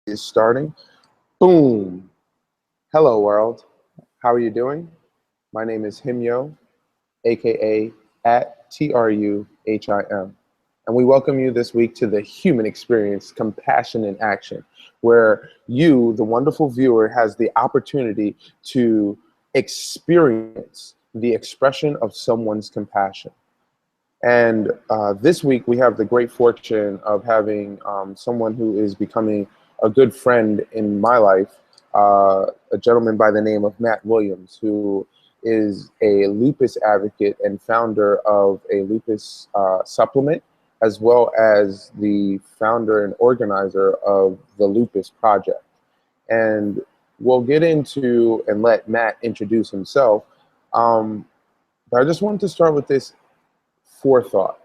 is starting. Boom. Hello, world. How are you doing? My name is Himyo, aka at TRUHIM. And we welcome you this week to the Human Experience Compassion in Action, where you, the wonderful viewer, has the opportunity to experience the expression of someone's compassion. And this week, we have the great fortune of having someone who is becoming a good friend in my life, a gentleman by the name of Matt Williams, who is a lupus advocate and founder of a lupus supplement, as well as the founder and organizer of the Lupus Project. And we'll get into and let Matt introduce himself. But I just wanted to start with this forethought.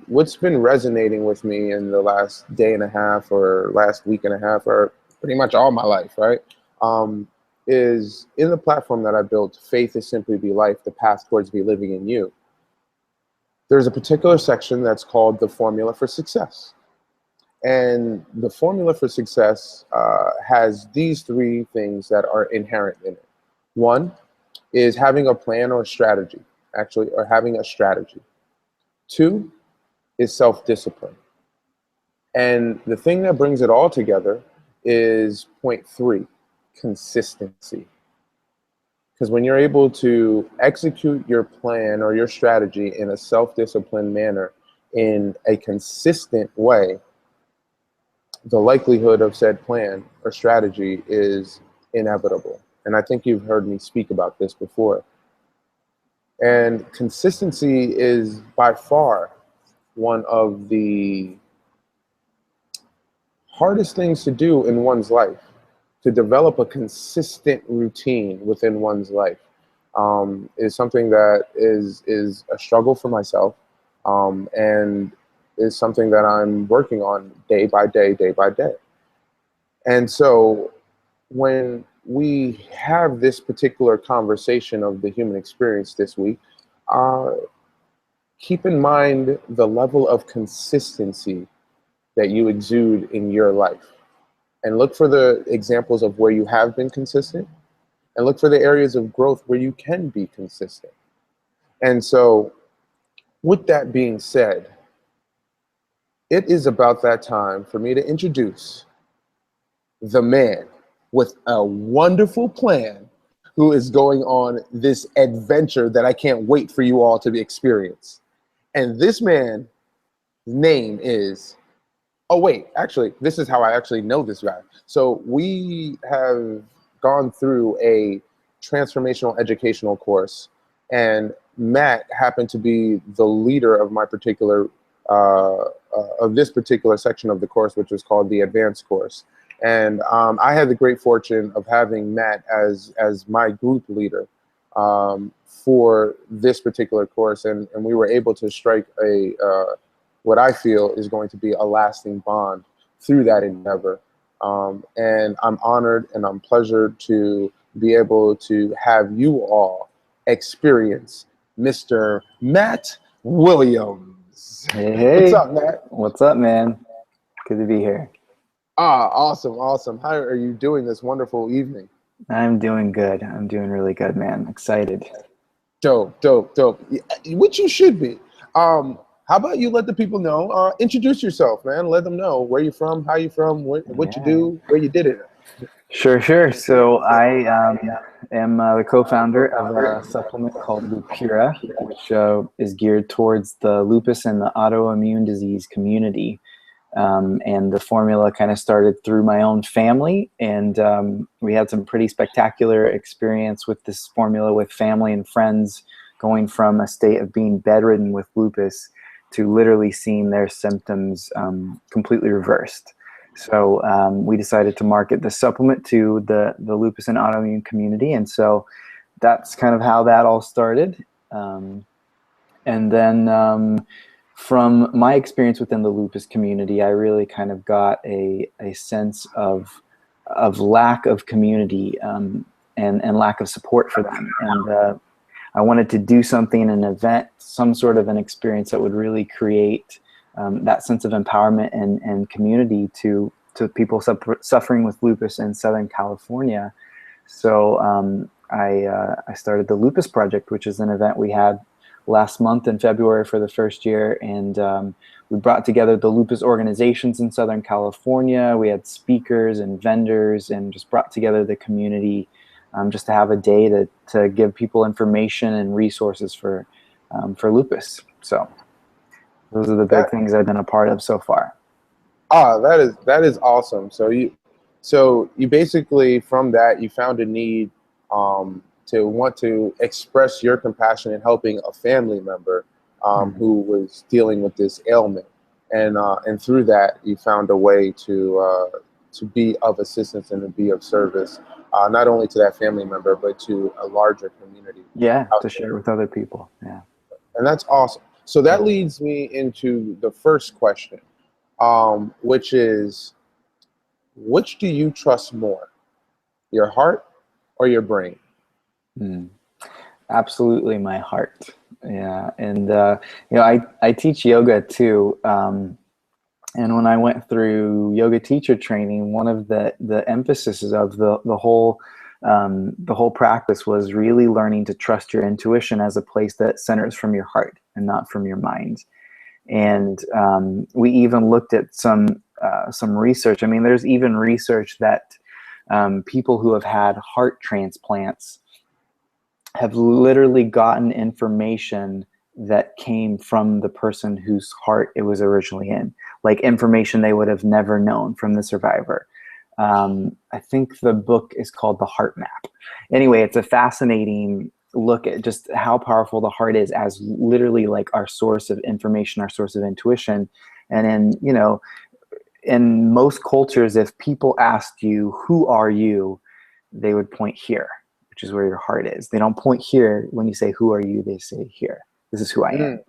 What's been resonating with me in the last day and a half or last week and a half or pretty much all my life, right? Is in the platform that I built, Faith is Simply Be Life, the path towards be living in you. There's a particular section that's called the Formula for Success. And the Formula for Success has these three things that are inherent in it. One is having a plan or strategy, or having a strategy. Two is self-discipline. And the thing that brings it all together is point three, consistency. Because when you're able to execute your plan or your strategy in a self-disciplined manner in a consistent way, the likelihood of said plan or strategy is inevitable. And I think you've heard me speak about this before. And consistency is by far one of the hardest things to do in one's life, to develop a consistent routine within one's life. Is something that is a struggle for myself, and is something that I'm working on day by day, day by day. And so when we have this particular conversation of the human experience this week, keep in mind the level of consistency that you exude in your life. And look for the examples of where you have been consistent, and look for the areas of growth where you can be consistent. And so with that being said, it is about that time for me to introduce the man with a wonderful plan who is going on this adventure that I can't wait for you all to experience. And this man's name is, oh wait, actually, this is how I actually know this guy. So we have gone through a transformational educational course, and Matt happened to be the leader of my particular, of this particular section of the course, which is called the advanced course. And I had the great fortune of having Matt as my group leader for this particular course, and we were able to strike a what I feel is going to be a lasting bond through that endeavor. And I'm honored and I'm pleasured to be able to have you all experience Mr. Matt Williams. Hey, What's up, Matt? what's up, man? Good to be here. Awesome, awesome. How are you doing this wonderful evening? I'm doing good. I'm doing really good, man. Excited. Dope, dope, dope. Which you should be. How about you let the people know, introduce yourself, man. Let them know where you're from, how you're from, what you Yeah. do, where you did it. Sure. So I am the co-founder of a supplement called Lupira, which is geared towards the lupus and the autoimmune disease community. And the formula kind of started through my own family, and we had some pretty spectacular experience with this formula with family and friends, going from a state of being bedridden with lupus to literally seeing their symptoms completely reversed. So we decided to market the supplement to the lupus and autoimmune community, and so that's kind of how that all started. And then from my experience within the lupus community, I really kind of got a sense of lack of community and lack of support for them. And I wanted to do something, an event, some sort of an experience that would really create that sense of empowerment and community to people suffering with lupus in Southern California. So I started the Lupus Project, which is an event we had last month in February for the first year, and we brought together the lupus organizations in Southern California. We had speakers and vendors, and just brought together the community just to have a day to give people information and resources for lupus. So those are the big things I've been a part of so far. That is awesome. So you basically, from that, you found a need to want to express your compassion in helping a family member who was dealing with this ailment, and through that you found a way to be of assistance and to be of service, not only to that family member but to a larger community. Yeah, to share with other people. Yeah, and that's awesome. So that leads me into the first question, which is, which do you trust more, your heart or your brain? Absolutely, my heart. Yeah, and you know, I teach yoga too, and when I went through yoga teacher training, one of the emphases of the whole practice was really learning to trust your intuition as a place that centers from your heart and not from your mind. And we even looked at some research. I mean, there's even research that people who have had heart transplants have literally gotten information that came from the person whose heart it was originally in, like information they would have never known from the survivor. I think the book is called The Heart Map. Anyway, it's a fascinating look at just how powerful the heart is as literally like our source of information, our source of intuition. And in, you know, in most cultures, if people asked you, who are you, they would point here, which is where your heart is. They don't point here. When you say, who are you, they say here. This is who I am.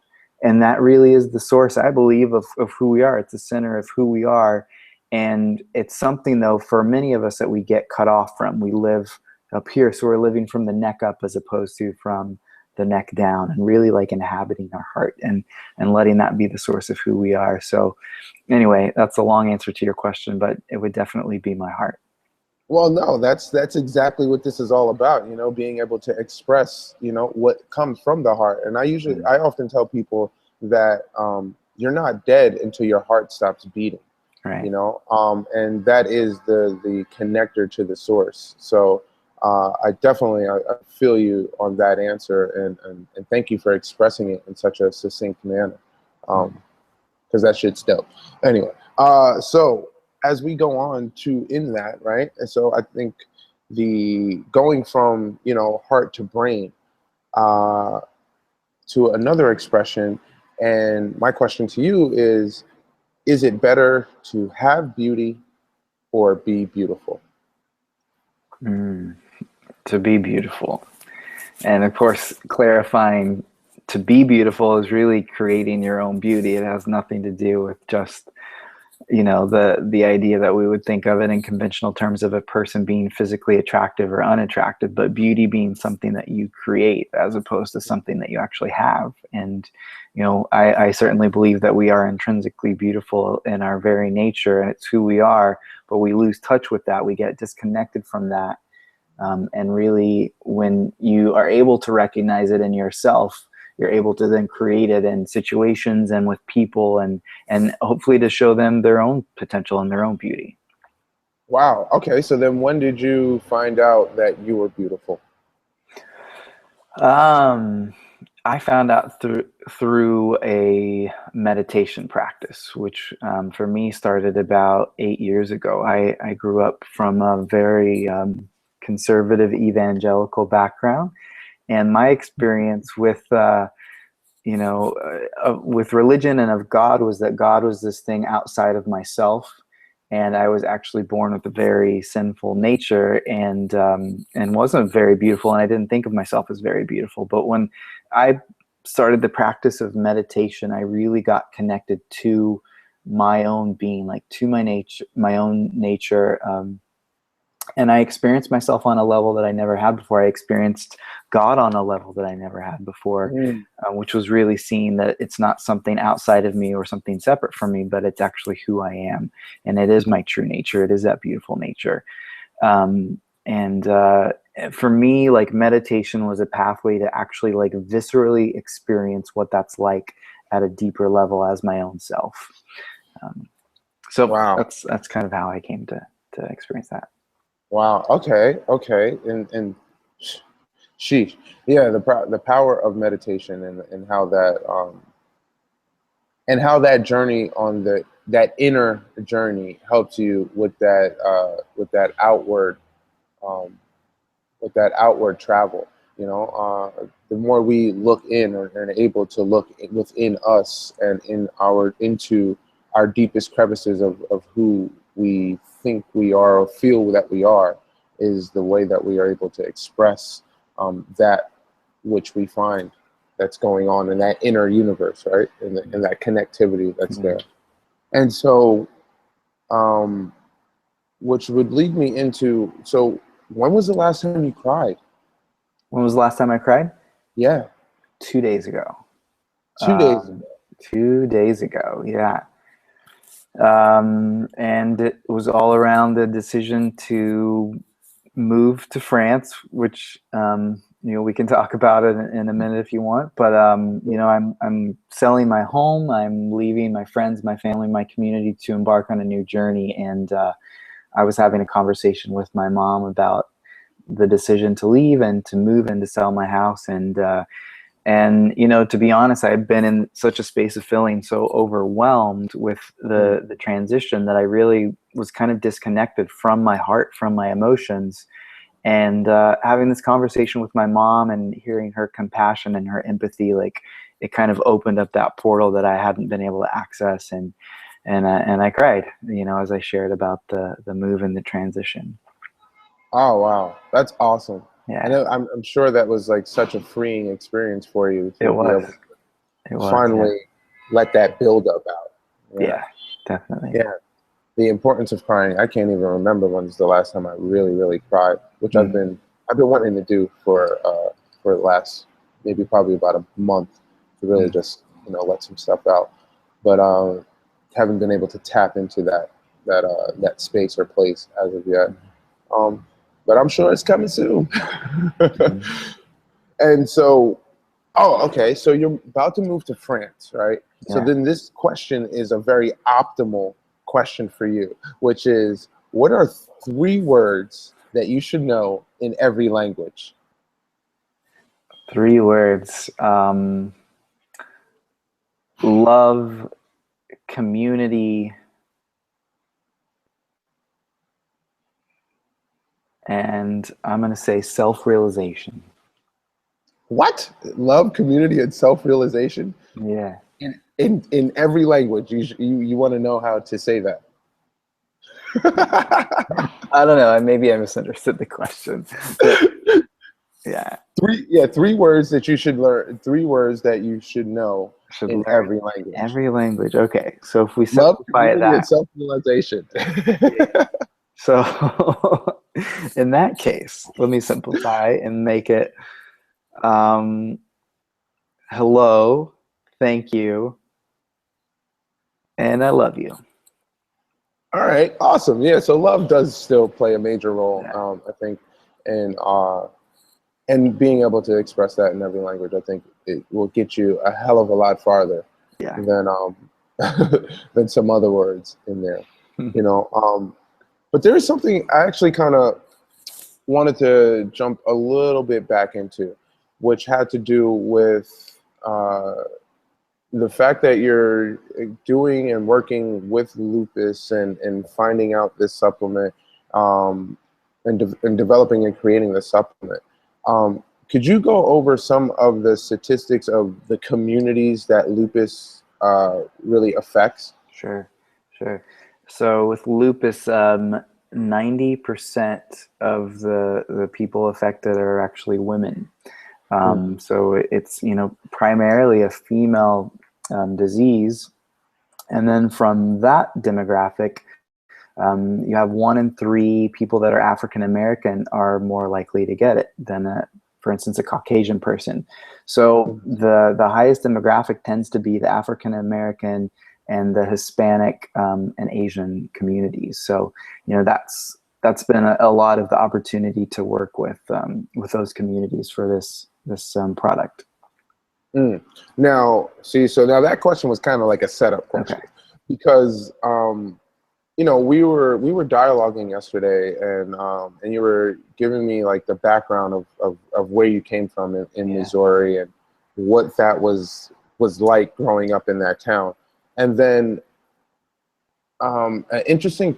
And that really is the source, I believe, of who we are. It's the center of who we are. And it's something, though, for many of us that we get cut off from. We live up here, so we're living from the neck up as opposed to from the neck down, and really like inhabiting our heart and letting that be the source of who we are. So anyway, that's a long answer to your question, but it would definitely be my heart. Well, no, that's exactly what this is all about, you know, being able to express, you know, what comes from the heart. And I often tell people that you're not dead until your heart stops beating, right. You know, and that is the connector to the source. So I definitely I feel you on that answer, and thank you for expressing it in such a succinct manner, because that shit's dope. Anyway, so as we go on to in that, right? And so I think the going from, you know, heart to brain to another expression, and my question to you is it better to have beauty or be beautiful? To be beautiful. And of course, clarifying to be beautiful is really creating your own beauty. It has nothing to do with just, you know, the idea that we would think of it in conventional terms of a person being physically attractive or unattractive, but beauty being something that you create as opposed to something that you actually have. And, you know, I certainly believe that we are intrinsically beautiful in our very nature, and it's who we are, but we lose touch with that. We get disconnected from that. And really, when you are able to recognize it in yourself, you're able to then create it in situations and with people, and hopefully to show them their own potential and their own beauty. Wow. Okay. So then when did you find out that you were beautiful? I found out through a meditation practice, which for me started about 8 years ago. I grew up from a very conservative evangelical background, and my experience with with religion and of God was that God was this thing outside of myself, and I was actually born with a very sinful nature, and wasn't very beautiful, and I didn't think of myself as very beautiful. But when I started the practice of meditation, I really got connected to my own being, like to my own nature. And I experienced myself on a level that I never had before. I experienced God on a level that I never had before, Mm. which was really seeing that it's not something outside of me or something separate from me, but it's actually who I am. And it is my true nature. It is that beautiful nature. And for me, like, meditation was a pathway to actually like viscerally experience what that's like at a deeper level as my own self. So Wow. that's kind of how I came to experience that. Wow. Okay. Okay. And sheesh. Yeah. The power of meditation, and how that journey on that inner journey helps you with that outward um, travel. The more we look in, and are able to look within us and into our deepest crevices of who we think we are or feel that we are, is the way that we are able to express that which we find that's going on in that inner universe, right? In that connectivity that's Mhm. there. And so, um, which would lead me into, so when was the last time you cried? When was the last time I cried? Yeah, 2 days ago. 2 days Um, ago. 2 days ago, yeah. And it was all around the decision to move to France, which we can talk about it in a minute if you want. But I'm selling my home. I'm leaving my friends, my family, my community to embark on a new journey. And I was having a conversation with my mom about the decision to leave and to move and to sell my house. And to be honest, I had been in such a space of feeling so overwhelmed with Mm. the transition that I really was kind of disconnected from my heart, from my emotions. And having this conversation with my mom and hearing her compassion and her empathy, like, it kind of opened up that portal that I hadn't been able to access. And I cried, as I shared about the move and the transition. Oh wow, that's awesome. I Yeah, know. I'm sure that was like such a freeing experience for you it to be was. able to It was. Yeah. finally let that build up out. Yeah, Yeah, definitely. yeah. The importance of crying. I can't even remember when's the last time I really, really cried, which I've Mm. been wanting to do for the last, maybe probably about a month, to really Mm. just let some stuff out, but haven't been able to tap into that space or place as of yet. Um, but I'm sure it's coming soon. Mhm. And so, oh, okay. So you're about to move to France, right? So Yeah. then this question is a very optimal question for you, which is, what are 3 words that you should know in every language? 3 words. Love, community, and I'm going to say self-realization. What? Love, community, and self-realization Yeah. in every language. You want to know how to say that. I don't know. Maybe I misunderstood the question. But yeah, 3 words that you should learn. 3 words that you should know should in learn every language. every language. Okay. So if we Love, simplify it community, and that, self-realization. yeah. So in that case, let me simplify and make it um, hello, thank you, and I love you. All right, awesome. Yeah, so love does still play a major role, Yeah. I think, in and being able to express that in every language. I think it will get you a hell of a lot farther Yeah. than than some other words in there, you know. But there is something I actually kind of wanted to jump a little bit back into, which had to do with the fact that you're doing and working with lupus, and finding out this supplement, and developing and creating the supplement. Could you go over some of the statistics of the communities that lupus really affects? Sure, sure. So with lupus, 90% of the people affected are actually women. Mm. So it's, primarily a female disease. And then from that demographic, You have 1 in 3 people that are African American are more likely to get it than, for instance, a Caucasian person. So the highest demographic tends to be the African American and the Hispanic and Asian communities. So, that's been a lot of the opportunity to work with those communities for this product. Now, see, so now that question was kind of like a setup question, because we were dialoguing yesterday, and you were giving me like the background of where you came from in Missouri and what that was like growing up in that town. And then an interesting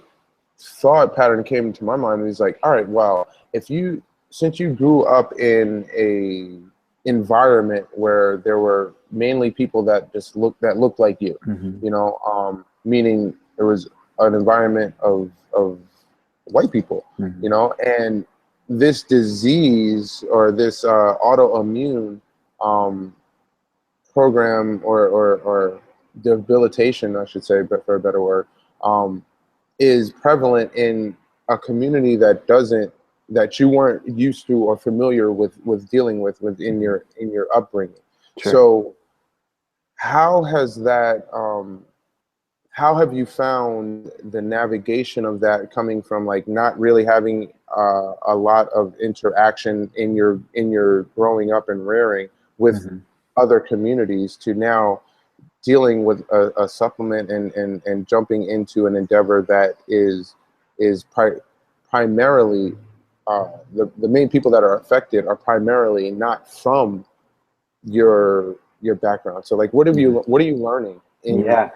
thought pattern came into my mind. It was like, all right, well, since you grew up in a environment where there were mainly people that looked like you, meaning there was an environment of white people, and this disease or this autoimmune program or debilitation, I should say, but for a better word, is prevalent in a community that you weren't used to or familiar with dealing with in your upbringing. Sure. So how has that how have you found the navigation of that, coming from like not really having a lot of interaction in your growing up and rearing with other communities, to now dealing with a supplement and jumping into an endeavor that is primarily the main people that are affected are primarily not from your background? So like, what are you learning in that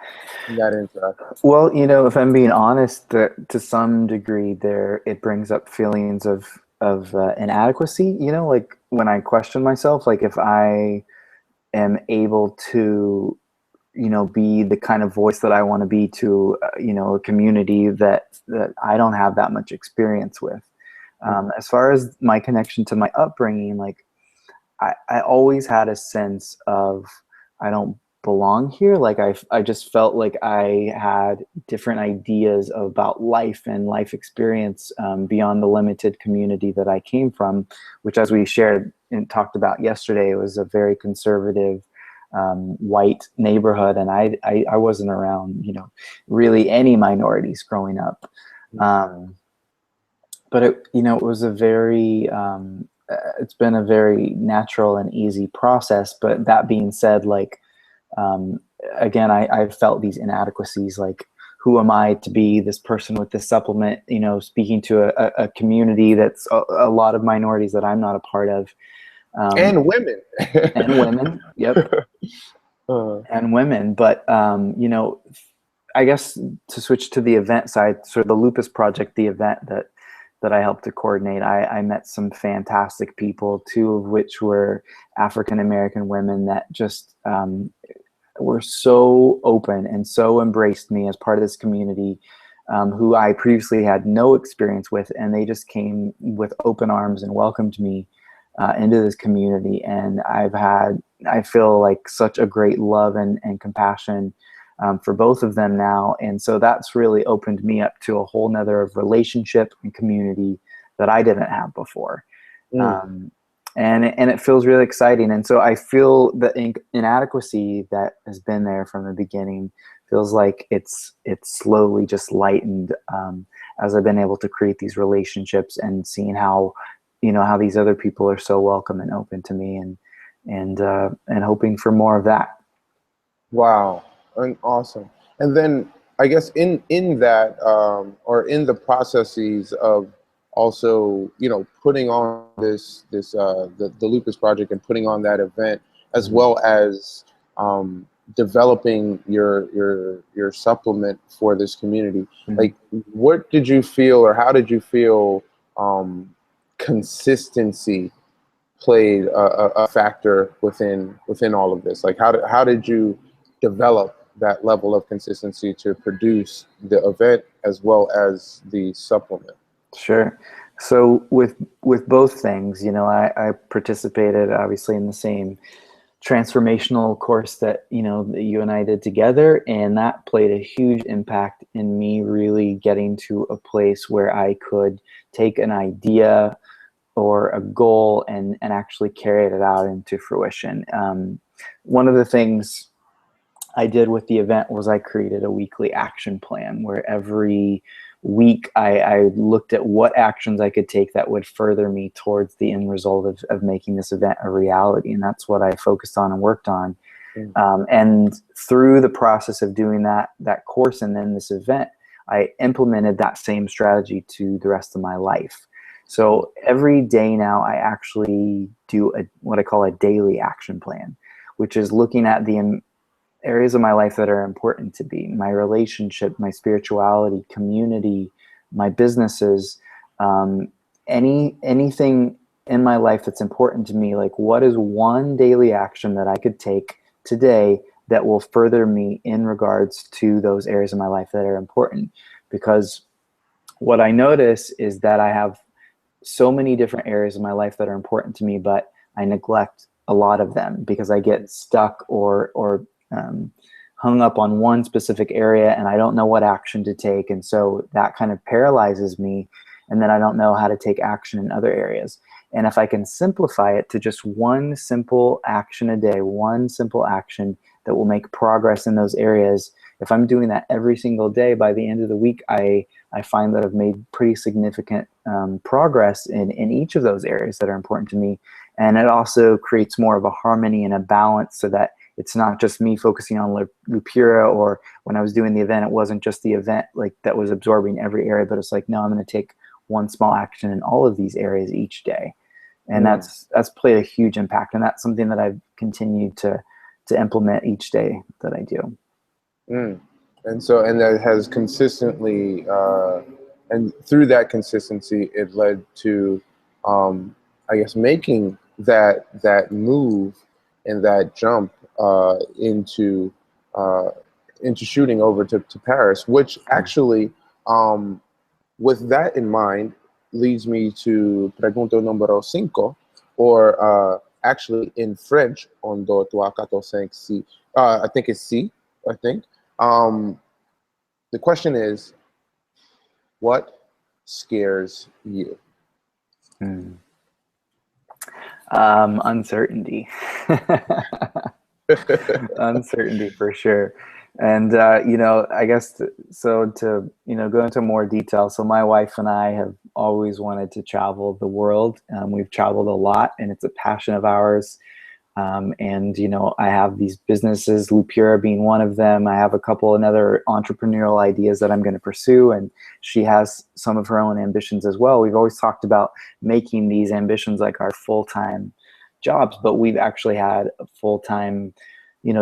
interaction? Well, if I'm being honest, to some degree, it brings up feelings of inadequacy. Like when I question myself, like if I am able to be the kind of voice that I want to be to, a community that I don't have that much experience with. As far as my connection to my upbringing, like I always had a sense of, I don't belong here. Like I just felt like I had different ideas about life and life experience beyond the limited community that I came from, which, as we shared and talked about yesterday, was a very conservative white neighborhood, and I wasn't around really any minorities growing up, but it was a very it's been a very natural and easy process. But that being said, like again, I felt these inadequacies, like who am I to be this person with this supplement, speaking to a community that's a lot of minorities that I'm not a part of. And women. And women, yep. And women. But, I guess to switch to the event side, sort of the Lupus Project, the event that I helped to coordinate, I met some fantastic people, 2 of which were African-American women that just were so open and so embraced me as part of this community, who I previously had no experience with, and they just came with open arms and welcomed me into this community. And I feel like such a great love and compassion for both of them now. And so that's really opened me up to a whole nother of relationship and community that I didn't have before. And it feels really exciting. And so I feel the inadequacy that has been there from the beginning feels like it's slowly just lightened as I've been able to create these relationships and seeing how these other people are so welcome and open to me, and hoping for more of that. Wow, and awesome. And then I guess in that or in the processes of also putting on the Lupus Project and putting on that event, as well as developing your supplement for this community, like what did you feel, or how did you feel consistency played a factor within all of this? Like how did you develop that level of consistency to produce the event as well as the supplement? Sure. So with both things, I participated obviously in the same transformational course that, you know, that you and I did together, and that played a huge impact in me really getting to a place where I could take an idea or a goal and actually carry it out into fruition. One of the things I did with the event was I created a weekly action plan where every week I looked at what actions I could take that would further me towards the end result of making this event a reality. And that's what I focused on and worked on. And through the process of doing that course and then this event, I implemented that same strategy to the rest of my life. So every day now I actually do what I call a daily action plan, which is looking at the areas of my life that are important to me: my relationship, my spirituality, community, my businesses, anything in my life that's important to me. Like, what is one daily action that I could take today that will further me in regards to those areas of my life that are important? Because what I notice is that I have so many different areas of my life that are important to me, but I neglect a lot of them because I get stuck or hung up on one specific area and I don't know what action to take. And so that kind of paralyzes me. And then I don't know how to take action in other areas. And if I can simplify it to just one simple action a day, one simple action that will make progress in those areas, if I'm doing that every single day, by the end of the week, I find that I've made pretty significant progress in each of those areas that are important to me. And it also creates more of a harmony and a balance so that it's not just me focusing on Lupira, or when I was doing the event, it wasn't just the event like that was absorbing every area, but it's like, no, I'm going to take one small action in all of these areas each day. And that's played a huge impact. And that's something that I've continued to implement each day that I do. And so, and that has consistently, and through that consistency, it led to, I guess, making that move and that jump into shooting over to Paris, which actually, with that in mind, leads me to pregunta número cinco, or actually in French, on do trois quatre cinq six. I think it's C. I think. The question is, what scares you? Uncertainty. Uncertainty for sure. And, I guess, to go into more detail. So my wife and I have always wanted to travel the world. We've traveled a lot, and it's a passion of ours. And, I have these businesses, Lupira being one of them. I have a couple of other entrepreneurial ideas that I'm going to pursue, and she has some of her own ambitions as well. We've always talked about making these ambitions like our full-time jobs, but we've actually had a full-time,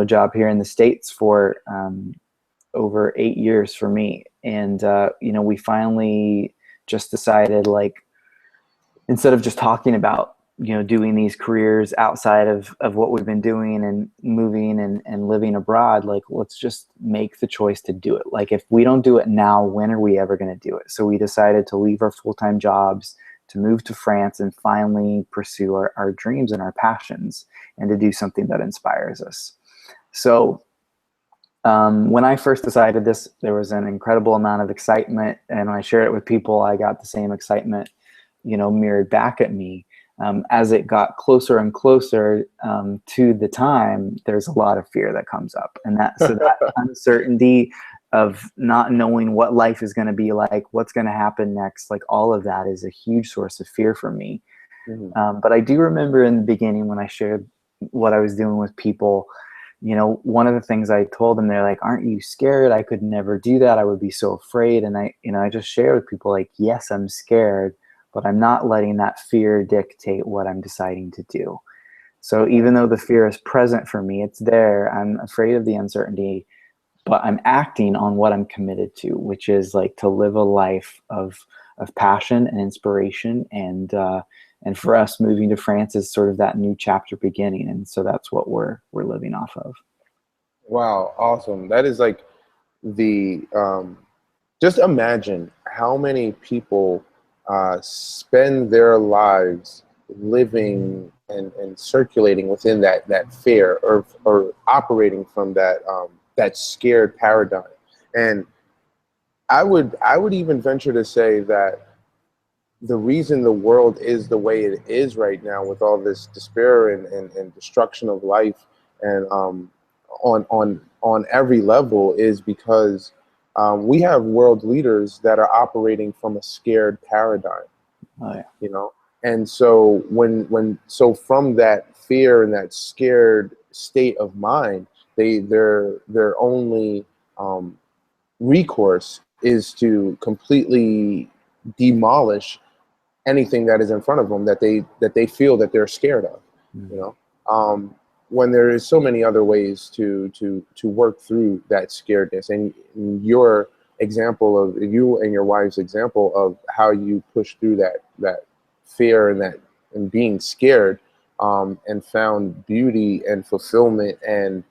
job here in the States for over 8 years for me. And, we finally just decided, like, instead of just talking about, doing these careers outside of what we've been doing and moving and living abroad, like, let's just make the choice to do it. Like, if we don't do it now, when are we ever going to do it? So we decided to leave our full-time jobs, to move to France, and finally pursue our dreams and our passions, and to do something that inspires us. So when I first decided this, there was an incredible amount of excitement. And when I shared it with people, I got the same excitement, mirrored back at me. As it got closer and closer to the time, there's a lot of fear that comes up. And that uncertainty of not knowing what life is going to be like, what's going to happen next, like, all of that is a huge source of fear for me. But I do remember in the beginning when I shared what I was doing with people, one of the things I told them, they're like, aren't you scared? I could never do that. I would be so afraid. And I just share with people, like, yes, I'm scared, but I'm not letting that fear dictate what I'm deciding to do. So even though the fear is present for me, it's there. I'm afraid of the uncertainty, but I'm acting on what I'm committed to, which is, like, to live a life of passion and inspiration. And for us, moving to France is sort of that new chapter beginning. And so that's what we're living off of. Wow, awesome. That is like just imagine how many people spend their lives living and circulating within that fear, or operating from that scared paradigm. And I would even venture to say that the reason the world is the way it is right now, with all this despair and destruction of life, and on every level, is because we have world leaders that are operating from a scared paradigm. Oh yeah. You know, and so so from that fear and that scared state of mind, their only recourse is to completely demolish anything that is in front of them that they feel that they're scared of. You know, when there is so many other ways to work through that scaredness. And your example of you and your wife's example of how you push through that fear and being scared, and found beauty and fulfillment and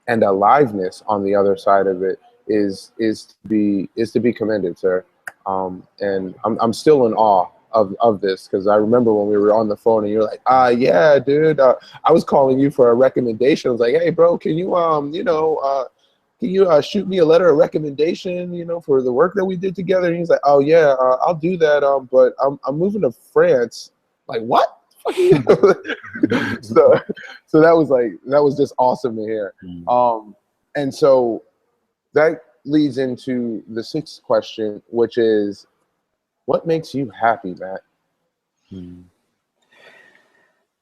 aliveness on the other side of it, is to be commended, sir. And I'm still in awe of this, because I remember when we were on the phone and you're like, yeah, dude, I was calling you for a recommendation. I was like, hey, bro, can you shoot me a letter of recommendation, for the work that we did together? And he's like, oh yeah, I'll do that. But I'm moving to France. Like, what? So that was just awesome to hear. And so that leads into the sixth question, which is, what makes you happy, Matt?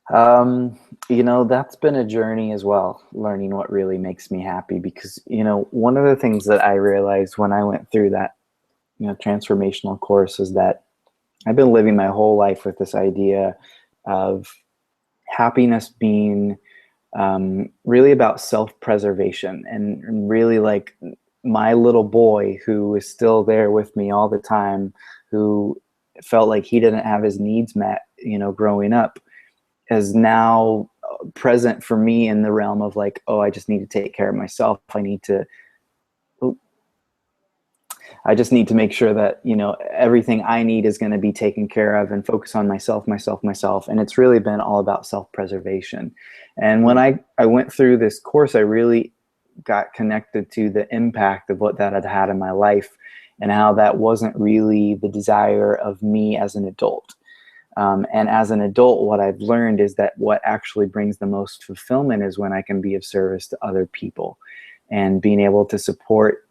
That's been a journey as well, learning what really makes me happy, because, one of the things that I realized when I went through that, transformational course, is that I've been living my whole life with this idea of happiness being really about self-preservation, and really like my little boy who is still there with me all the time, who felt like he didn't have his needs met, growing up, is now present for me in the realm of like, oh, I just need to take care of myself. I just need to make sure that, everything I need is going to be taken care of, and focus on myself. And it's really been all about self-preservation. And when I went through this course, I really got connected to the impact of what that had had in my life, and how that wasn't really the desire of me as an adult. And as an adult, what I've learned is that what actually brings the most fulfillment is when I can be of service to other people, and being able to support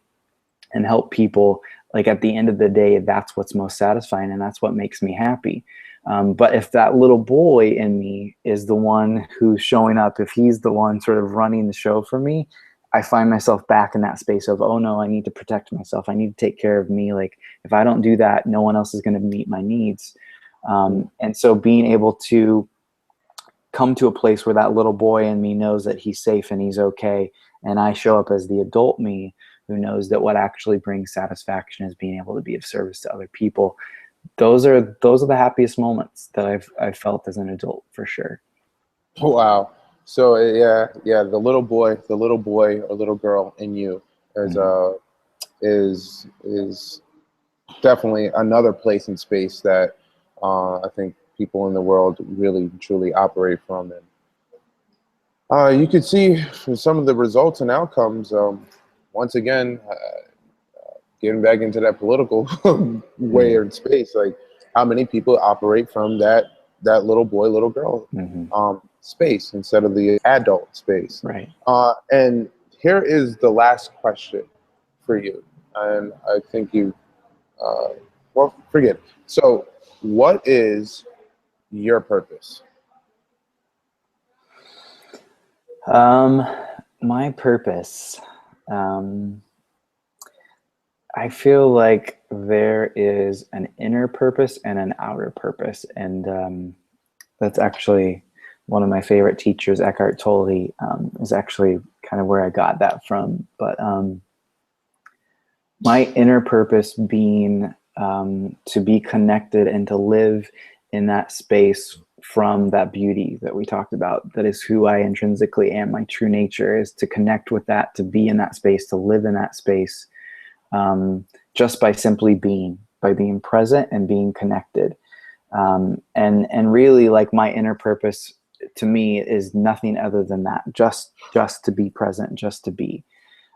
and help people. Like, at the end of the day, that's what's most satisfying, and that's what makes me happy. But if that little boy in me is the one who's showing up, if he's the one sort of running the show for me, I find myself back in that space of, oh no, I need to protect myself. I need to take care of me. Like, if I don't do that, no one else is going to meet my needs. And so being able to come to a place where that little boy in me knows that he's safe and he's okay, and I show up as the adult me who knows that what actually brings satisfaction is being able to be of service to other people. Those are the happiest moments that I've felt as an adult, for sure. Wow. So yeah, the little boy or little girl in you is definitely another place and space that I think people in the world really truly operate from. And you could see from some of the results and outcomes, once again, getting back into that political way or space, like how many people operate from that little boy, little girl space instead of the adult space. Right. And here is the last question for you. And I think well, forget it. So what is your purpose? My purpose. I feel like there is an inner purpose and an outer purpose. And that's actually one of my favorite teachers, Eckhart Tolle, is actually kind of where I got that from. But my inner purpose being to be connected and to live in that space from that beauty that we talked about. That is who I intrinsically am. My true nature is to connect with that, to be in that space, to live in that space, just by simply being, by being present and being connected. And really, like, my inner purpose to me is nothing other than that, just to be present, just to be.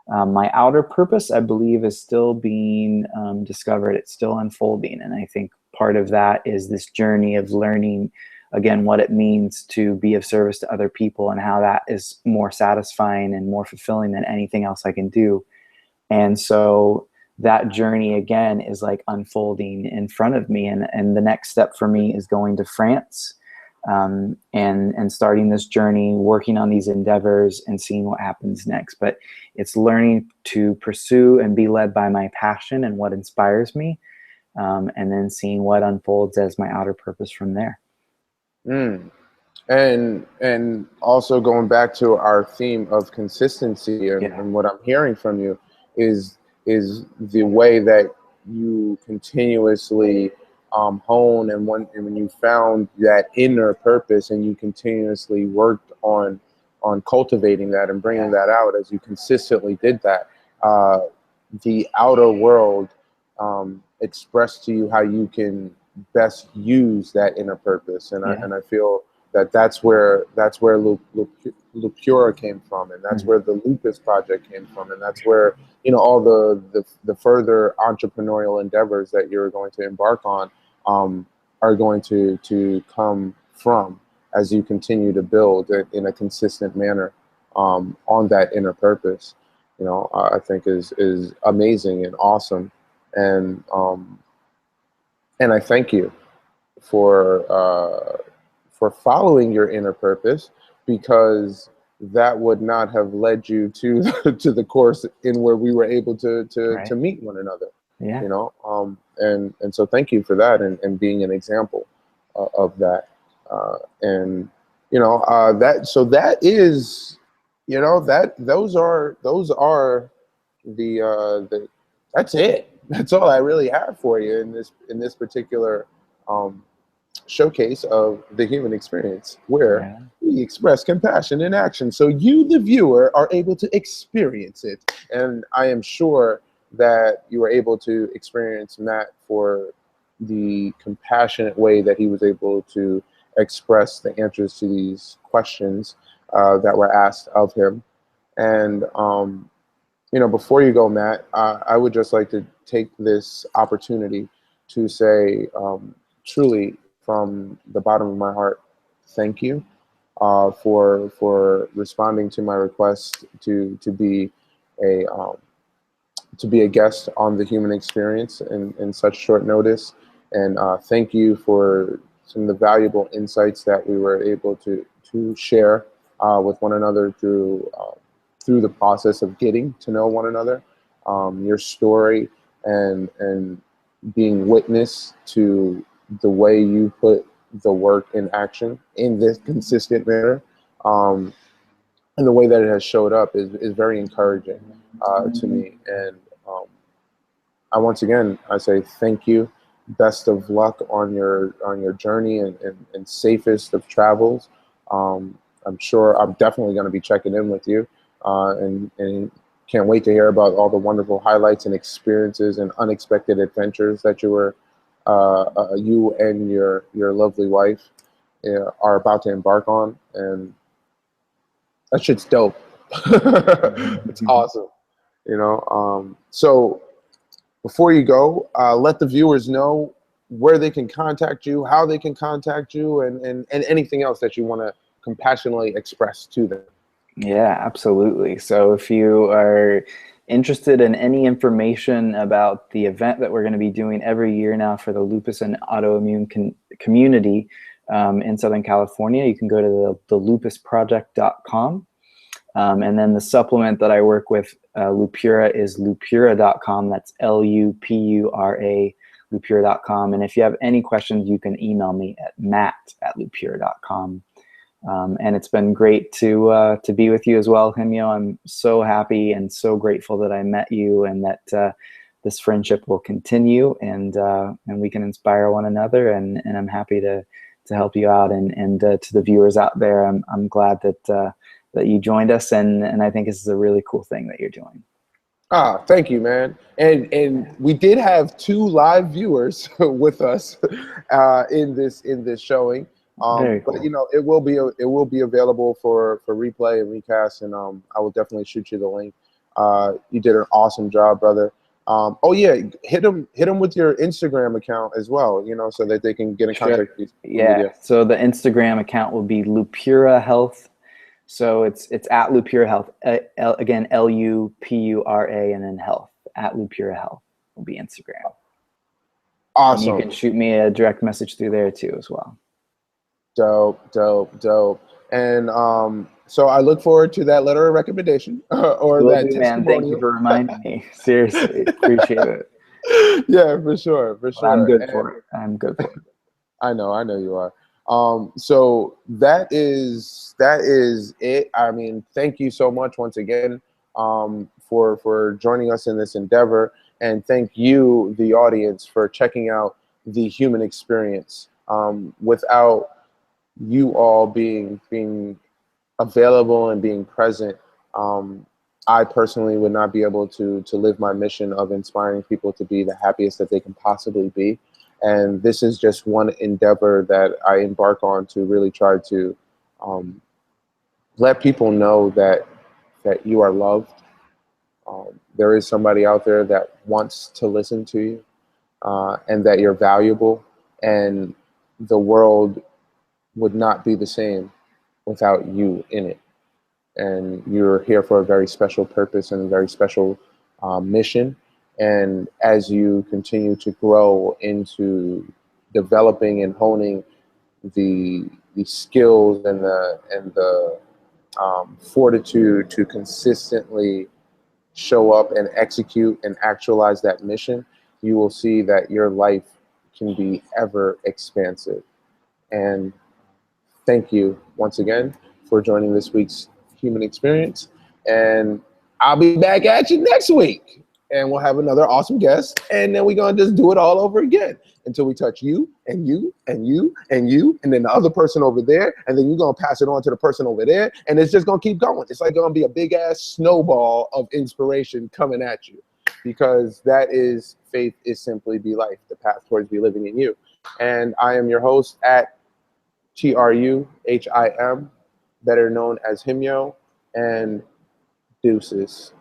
My outer purpose, I believe, is still being discovered. It's still unfolding. And I think part of that is this journey of learning, again, what it means to be of service to other people, and how that is more satisfying and more fulfilling than anything else I can do. And so that journey, again, is like unfolding in front of me. And the next step for me is going to France, and starting this journey, working on these endeavors and seeing what happens next. But it's learning to pursue and be led by my passion and what inspires me, and then seeing what unfolds as my outer purpose from there. Mm. And also going back to our theme of consistency, and what I'm hearing from you is the way that you continuously hone, and when you found that inner purpose and you continuously worked on cultivating that and bringing that out, as you consistently did that, the outer world expressed to you how you can best use that inner purpose. And I feel that's where Lupura came from, and that's where the Lupus Project came from, and that's where, you know, all the further entrepreneurial endeavors that you're going to embark on are going to come from, as you continue to build it in a consistent manner on that inner purpose. You know, I think is amazing and awesome, and I thank you for following your inner purpose, because that would not have led you to the course in where we were able to meet one another. Yeah. You know, and so thank you for that, and being an example of that. And you know, that is, you know, those are the that's it. That's all I really have for you in this particular showcase of the human experience, where we express compassion in action, so you, the viewer, are able to experience it. And I am sure that you were able to experience Matt for the compassionate way that he was able to express the answers to these questions that were asked of him. And you know, before you go, Matt, I would just like to take this opportunity to say, truly, from the bottom of my heart, thank you for responding to my request to be a guest on The Human Experience in such short notice. And thank you for some of the valuable insights that we were able to share with one another through the process of getting to know one another. Your story and being witness to the way you put the work in action in this consistent manner, and the way that it has showed up is very encouraging to me. And I say thank you. Best of luck on your journey, and safest of travels. I'm sure I'm definitely going to be checking in with you, and can't wait to hear about all the wonderful highlights and experiences and unexpected adventures that you and your lovely wife are about to embark on. And that shit's dope. It's awesome, you know. So before you go, let the viewers know where they can contact you, how they can contact you, and anything else that you want to compassionately express to them. Yeah, absolutely. So if you are interested in any information about the event that we're going to be doing every year now for the lupus and autoimmune community in Southern California, you can go to thelupusproject.com. And then the supplement that I work with, Lupura, is lupura.com. That's Lupura, lupura.com. And if you have any questions, you can email me at matt@lupura.com. And it's been great to be with you as well, Himyo. I'm so happy and so grateful that I met you, and that this friendship will continue, and we can inspire one another. And I'm happy to help you out. And to the viewers out there, I'm glad that you joined us, and I think this is a really cool thing that you're doing. Ah, thank you, man. And we did have two live viewers with us in this showing. Very But cool. it will be available for replay and recast, and I will definitely shoot you the link. You did an awesome job, brother. Oh yeah, hit them with your Instagram account as well. So that they can get in Sure. contact with Yeah. you. So the Instagram account will be Lupura Health. So it's at Lupura Health. Again, Lupura and then health at Lupura Health will be Instagram. And you Awesome. can shoot me a direct message through there too as well. Dope, dope, dope. And so I look forward to that letter of recommendation or Will that do, man. Thank you testimonial. for reminding me. Seriously, appreciate it. Yeah, for sure, for But I'm sure. good And for it. I'm good for it. I know you are. So that is it. I mean, thank you so much once again for joining us in this endeavor, and thank you, the audience, for checking out the human experience. Without you all being available and being present, um, I personally would not be able to live my mission of inspiring people to be the happiest that they can possibly be. And this is just one endeavor that I embark on to really try to um, let people know that you are loved. There is somebody out there that wants to listen to you, and that you're valuable, and the world would not be the same without you in it. And you're here for a very special purpose and a very special mission. And as you continue to grow into developing and honing the skills and the fortitude to consistently show up and execute and actualize that mission, you will see that your life can be ever expansive. And thank you once again for joining this week's Human Experience. And I'll be back at you next week. And we'll have another awesome guest. And then we're going to just do it all over again until we touch you and you and you and you and then the other person over there. And then you're going to pass it on to the person over there. And it's just going to keep going. It's like going to be a big ass snowball of inspiration coming at you, because that is faith is simply be life, the path towards be living in you. And I am your host at TRUHIM, better known as Himyo, and deuces.